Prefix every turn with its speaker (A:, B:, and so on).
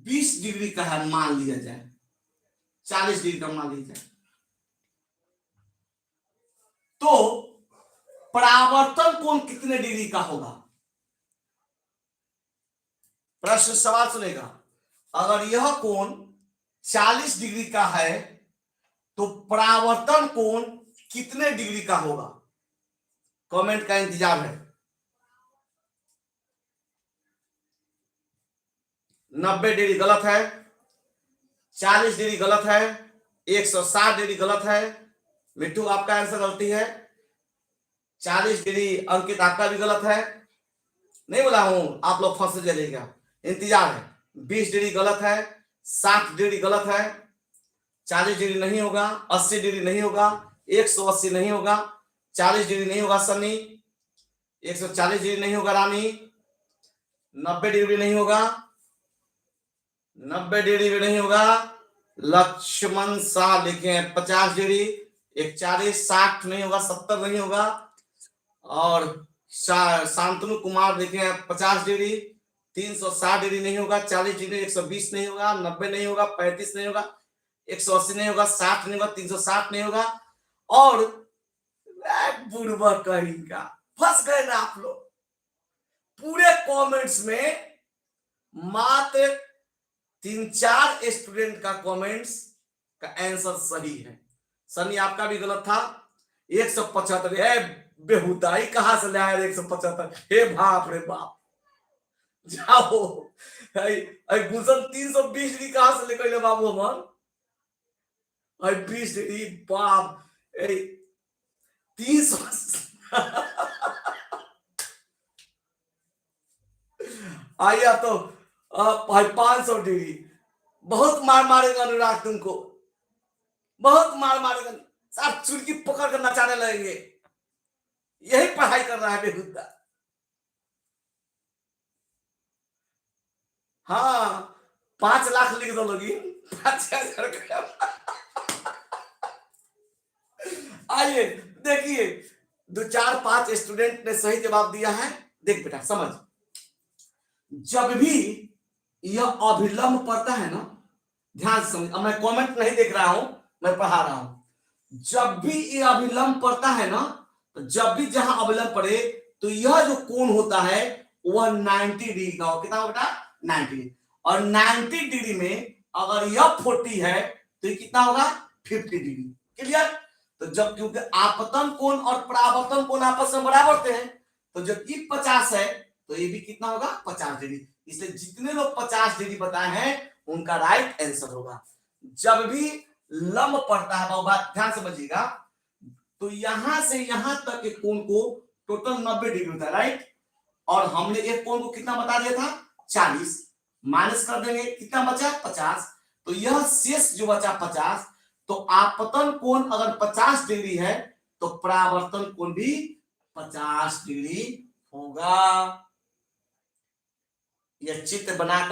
A: 20 degree का है मान लिया जाए, 40 डिग्री का मान लिया जाए, तो परावर्तन कोण कितने डिग्री का होगा? प्रश्न सवाल सुनेगा, अगर यह कोण 40 डिग्री का है तो परावर्तन कोण कितने डिग्री का होगा? कमेंट का इंतजार है। 90 डिग्री गलत है, 40 डिग्री गलत है, 160 डिग्री गलत है। मिट्टू आपका आंसर गलती है। 40 डिग्री अंकित आपका भी गलत है। नहीं बोला हूं आप लोग फंस जाइएगा, इंतजार है। 20 डिग्री गलत है, 60 डिग्री गलत है, 40 डिग्री नहीं होगा, 80 डिग्री नहीं होगा, 180 नहीं होगा, 40 डिग्री नहीं होगा सनी, 140 डिग्री नहीं होगा रानी, 90 डिग्री नहीं होगा, 90 डिग्री भी नहीं होगा। लक्ष्मण शाह लिखे 50 डिग्री, 41, 60 नहीं होगा, 70 नहीं होगा। और शांतनु कुमार लिखे 50 डिग्री, 360 डिग्री नहीं होगा, 40 डिग्री, 120 नहीं होगा, 90 नहीं होगा, 35 नहीं होगा, 180 नहीं होगा, 60 नहीं होगा, 360 नहीं होगा। और बुढ़वा कहेगा, फंस गए ना आप लोग। पूरे कमेंट्स में मात्र 3-4 स्टूडेंट का कमेंट्स का आंसर सही है। सनी आपका भी गलत था। 175 है, बेहुदाई कहां से लाया 175? हे बाप रे बाप, जाओ। गुलशन 320 डिग्री कहां से लेकर बाबू हमार? 20 डिग्री बाप, 300 आइया तो 500 डिग्री। बहुत मार मारेगा अनुराग तुमको, बहुत मार मारेगा, साथ चुड़की पकड़ कर नचाने लगेंगे। यही पढ़ाई कर रहा है बेहुदा। हाँ 5 लाख लिख दो लोगी, 5,000। आइए देखिए, 2-4-5 स्टूडेंट ने सही जवाब दिया है। देख बेटा समझ, जब भी यह अभिलंब पड़ता है ना, ध्यान से समझ। अब मैं कमेंट नहीं देख रहा हूं, मैं पढ़ा रहा हूं। जब भी यह अभिलंब पड़ता है ना, तो जब भी जहां अभिलंब पड़े तो यह जो कोण होता है वह 90 डिग्री का हो। कितना बेटा? 90। और 90 डिग्री में अगर यह 40 है तो ये कितना होगा? 50 डिग्री। क्लियर? तो जब, क्योंकि आपतन कोण और परावर्तन कोण आपस में बराबर होते हैं, तो जब ये 50 है तो ये भी कितना होगा? 50 डिग्री। इसलिए जितने लोग 50 डिग्री बताए हैं उनका राइट आंसर होगा। जब भी लंब पड़ता है, बात ध्यान समझिएगा, तो यहां से यहां तक के कोण को टोटल 90 डिग्री होता है, राइट। और हमने एक कोण को कितना बता दिया था? 40। माइनस कर देंगे, कितना बचा? 50। तो यह शेष जो बचा 50, तो आपतन कोण अगर 50 डिग्री है तो परावर्तन कोण भी 50 डिग्री होगा। यह चित्र बना